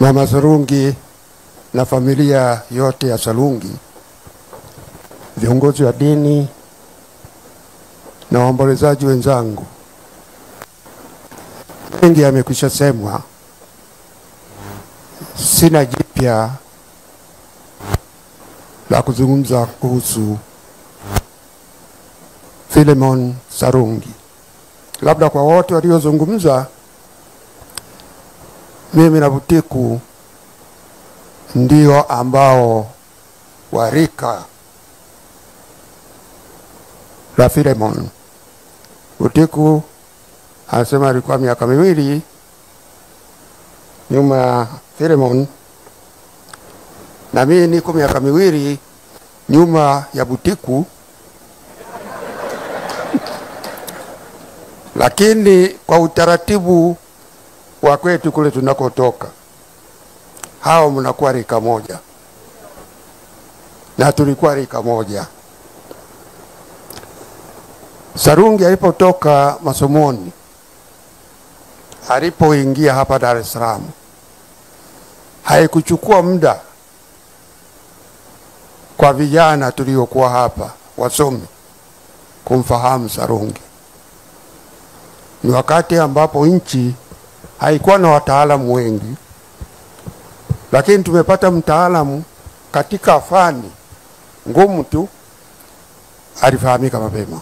Mama Sarungi na familia yote ya Sarungi, viongozi wa dini na waombolezaji wenzangu, mengi yamekwisha semwa. Sina jipya la kuzungumza kuhusu Philemon Sarungi. Labda kwa wote waliozungumza, mimi na Butiku ndio ambao warika la Philemon. Butiku anasema alikuwa miaka 2 nyuma ya Philemon, na mimi niko miaka 2 nyuma ya Butiku. Lakini kwa utaratibu wa kwetu kule tunakotoka, hao mnakuwa rika moja na tulikuwa rika moja. Sarungi alipotoka masomoni, alipoingia hapa Dar es Salaam, haikuchukua muda kwa vijana tuliokuwa hapa wasomi kumfahamu Sarungi. Ni wakati ambapo nchi haikuwa na wataalamu wengi, lakini tumepata mtaalamu katika fani ngumu tu, alifahamika mapema.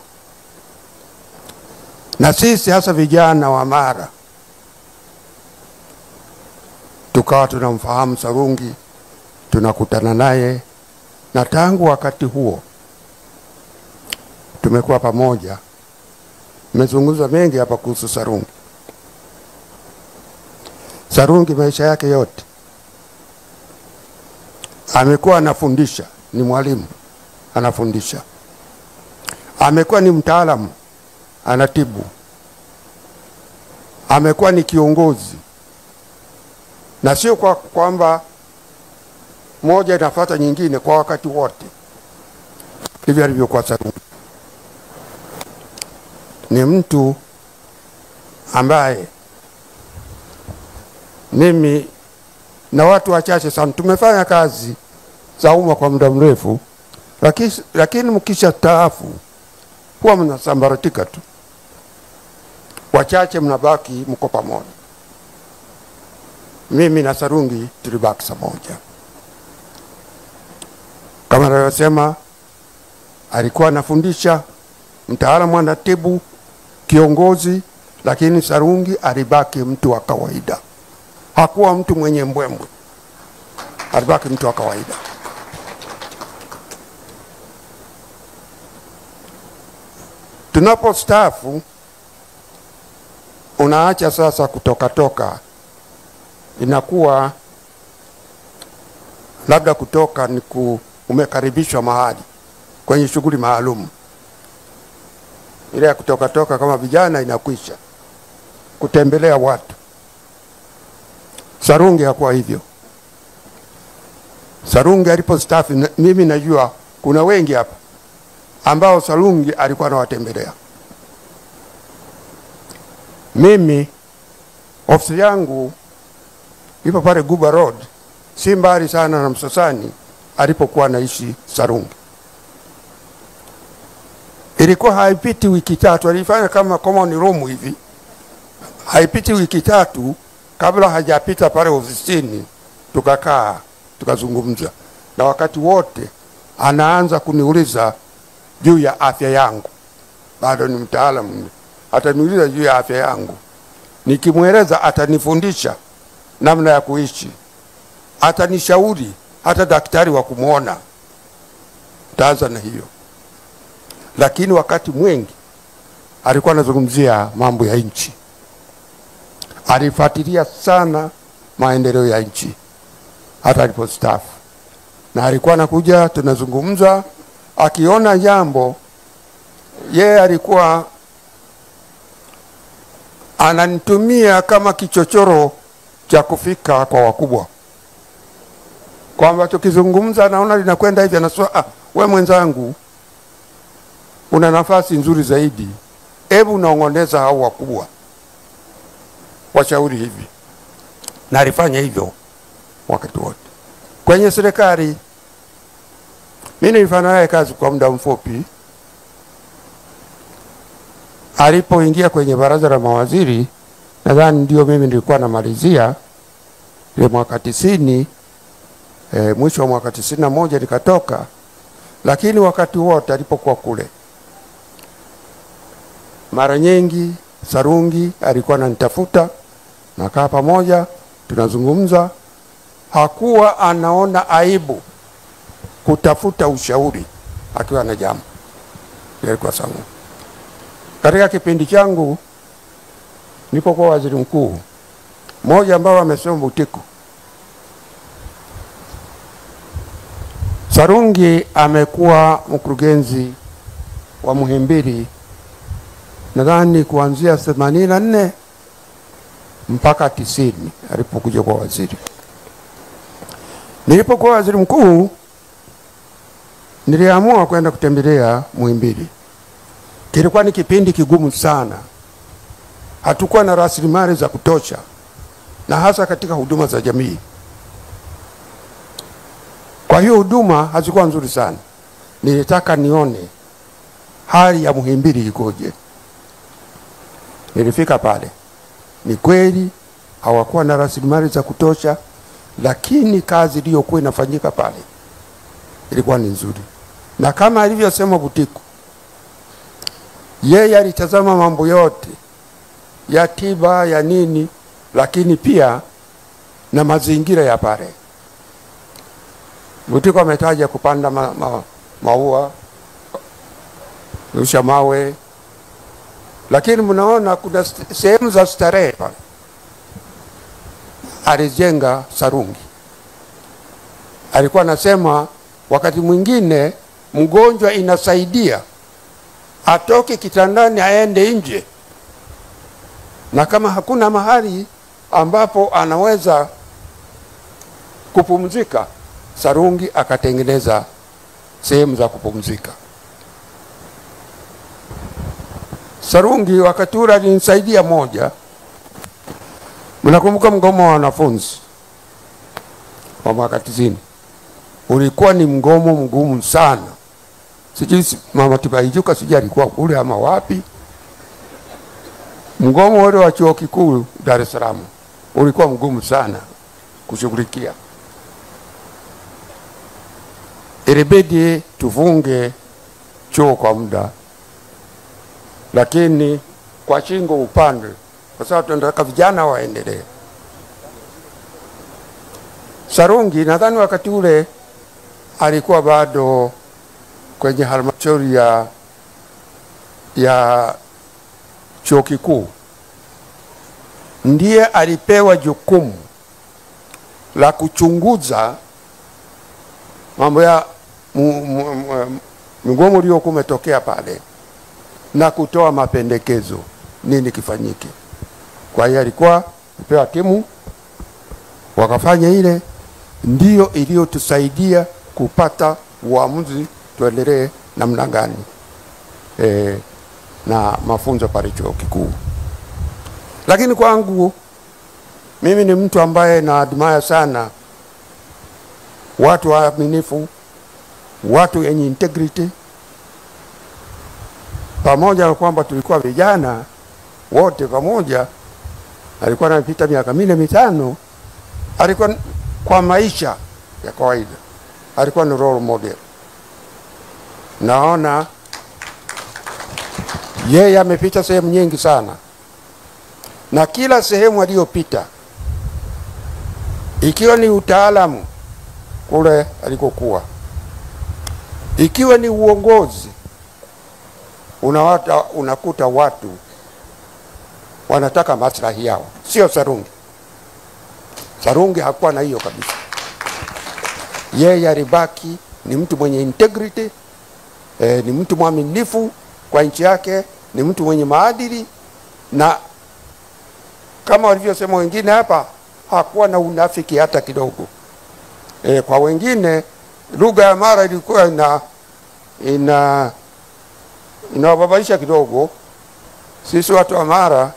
Na sisi hasa vijana wa Mara tukawa tunamfahamu Sarungi, tunakutana naye, na tangu wakati huo tumekuwa pamoja. Nimezungumza mengi hapa kuhusu Sarungi. Sarungi maisha yake yote amekuwa anafundisha, ni mwalimu anafundisha. Amekuwa ni mtaalamu, anatibu. Amekuwa ni kiongozi, na sio kwamba moja inafuata nyingine kwa wakati wote. Hivyo alivyokuwa Sarungi. Ni mtu ambaye mimi na watu wachache sana tumefanya kazi za umma kwa muda mrefu, lakini mkisha taafu huwa mnasambaratika tu. Wachache mnabaki mko pamoja. Mimi na Sarungi tulibaki pamoja. Kama nilivyosema, alikuwa anafundisha, mtaalamu, anatibu, kiongozi, lakini Sarungi alibaki mtu wa kawaida. Hakuwa mtu mwenye mbwembwe, alibaki mtu wa kawaida. Tunapostaafu, unaacha sasa kutoka, inakuwa labda kutoka ni umekaribishwa mahali kwenye shughuli maalum. Ile ya kutoka kama vijana inakwisha, kutembelea watu. Sarungi hakuwa hivyo. Sarungi alipostaafu, mimi najua kuna wengi hapa ambao Sarungi alikuwa anawatembelea. Mimi ofisi yangu ipo pale Guba Road, si mbali sana na Msasani alipokuwa anaishi Sarungi. Ilikuwa haipiti wiki 3, alifanya kama common room hivi. Haipiti wiki 3 kabla hajapita pale ofisini, tukakaa tukazungumza. Na wakati wote anaanza kuniuliza juu ya afya yangu. Bado ni mtaalamu, ataniuliza juu ya afya yangu. Nikimweleza atanifundisha namna ya kuishi, atanishauri hata daktari wa kumuona. Taanza na hiyo. Lakini wakati mwingi alikuwa anazungumzia mambo ya nchi. Alifuatilia sana maendeleo ya nchi hata alipostaafu. Na alikuwa anakuja tunazungumza, akiona jambo yeye alikuwa ananitumia kama kichochoro cha kufika kwa wakubwa. Kwamba tukizungumza anaona linakwenda hivi, anasema we mwenzangu una nafasi nzuri zaidi, hebu naongoneza hao wakubwa washauri hivi. Na alifanya hivyo wakati wote. Kwenye serikali mimi nilifanya naye kazi kwa muda mfupi. Alipoingia kwenye baraza la mawaziri, nadhani ndio mimi nilikuwa namalizia ile mwaka 90, mwisho wa mwaka 91 nikatoka. Lakini wakati wote alipokuwa kule, mara nyingi Sarungi alikuwa ananitafuta, nakaa pamoja tunazungumza. Hakuwa anaona aibu kutafuta ushauri akiwa na jambo. Alikuwa sawa. Katika kipindi changu nilipokuwa waziri mkuu, mmoja ambao amesema Butiku, Sarungi amekuwa mkurugenzi wa Muhimbili nadhani kuanzia 84 mpaka 90 alipokuja kwa waziri. Nilipokuwa waziri mkuu niliamua kwenda kutembelea Muhimbili. Kilikuwa ni kipindi kigumu sana. Hatukuwa na rasilimali za kutosha, na hasa katika huduma za jamii. Kwa hiyo huduma hazikuwa nzuri sana. Nilitaka nione hali ya Muhimbili ikoje. Nilifika pale. Ni kweli hawakuwa na rasilimali za kutosha, lakini kazi iliyokuwa inafanyika pale ilikuwa ni nzuri. Na kama alivyosema Butiku, yeye alitazama mambo yote ya tiba ya nini, lakini pia na mazingira ya pale. Butiku ametaja kupanda maua, rusha mawe, lakini mnaona kuna sehemu za starehe pale. Alijenga Sarungi. Alikuwa anasema wakati mwingine mgonjwa inasaidia atoke kitandani aende nje, na kama hakuna mahali ambapo anaweza kupumzika, Sarungi akatengeneza sehemu za kupumzika. Sarungi wakati ule alinisaidia moja. Mnakumbuka mgomo wa wanafunzi wa mwaka 90? Ulikuwa ni mgomo mgumu sana. Sijui Mama Tibaijuka sijui alikuwa kule ama wapi. Mgomo ule wa chuo kikuu Dar es Salaam ulikuwa mgumu sana kushughulikia. Ilibidi tufunge chuo kwa muda, lakini kwa shingo upande, kwa sababu tunataka vijana waendelee. Sarungi nadhani wakati ule alikuwa bado kwenye halmashauri ya chuo kikuu. Ndiye alipewa jukumu la kuchunguza mambo ya mgomo uliokuwa umetokea pale na kutoa mapendekezo nini kifanyike. Kwa hiyo alikuwa alipewa timu, wakafanya ile, ndio iliyotusaidia kupata uamuzi tuendelee namna gani na mafunzo pale chuo kikuu. Lakini kwangu mimi ni mtu ambaye naadmire sana watu waaminifu, watu wenye integrity. Pamoja na kwamba tulikuwa vijana wote pamoja, alikuwa anapita miaka 4-5, alikuwa kwa maisha ya kawaida alikuwa ni role model. Naona yeye amepita sehemu nyingi sana, na kila sehemu aliyopita, ikiwa ni utaalamu kule alikokuwa, ikiwa ni uongozi, unakuta watu wanataka maslahi yao, sio Sarungi. Sarungi hakuwa na hiyo kabisa. Yeye alibaki ni mtu mwenye integrity, ni mtu mwaminifu kwa nchi yake, ni mtu mwenye maadili, na kama walivyosema wengine hapa, hakuwa na unafiki hata kidogo. Kwa wengine lugha ya Mara ilikuwa inawababaisha kidogo. Sisi watu wa Mara,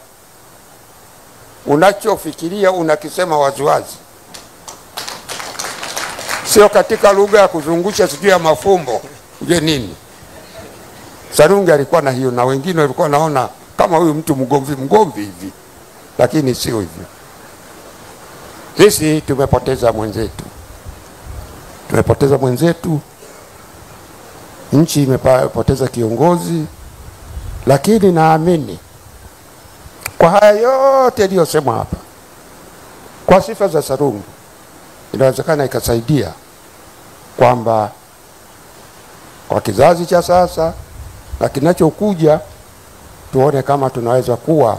unachofikiria unakisema waziwazi. sio katika lugha ya kuzungusha sijui ya mafumbo uje nini. Sarungi alikuwa na hiyo, na wengine walikuwa naona kama huyu mtu mgomvi hivi, lakini sio hivyo. Sisi tumepoteza mwenzetu, nchi imepoteza kiongozi, lakini naamini kwa haya yote yaliyosemwa hapa, kwa sifa za Sarungi, inawezekana ikasaidia kwamba kwa kizazi cha sasa na kinachokuja tuone kama tunaweza kuwa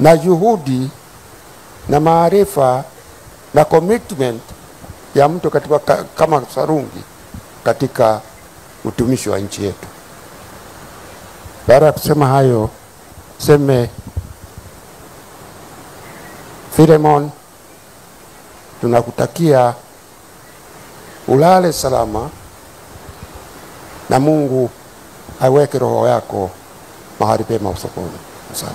na juhudi na maarifa na commitment ya mtu katika kama Sarungi katika utumishi wa nchi yetu. Baada ya kusema hayo, seme Philemon, tunakutakia ulale salama na Mungu aweke roho yako mahali pema usoponi. Asante.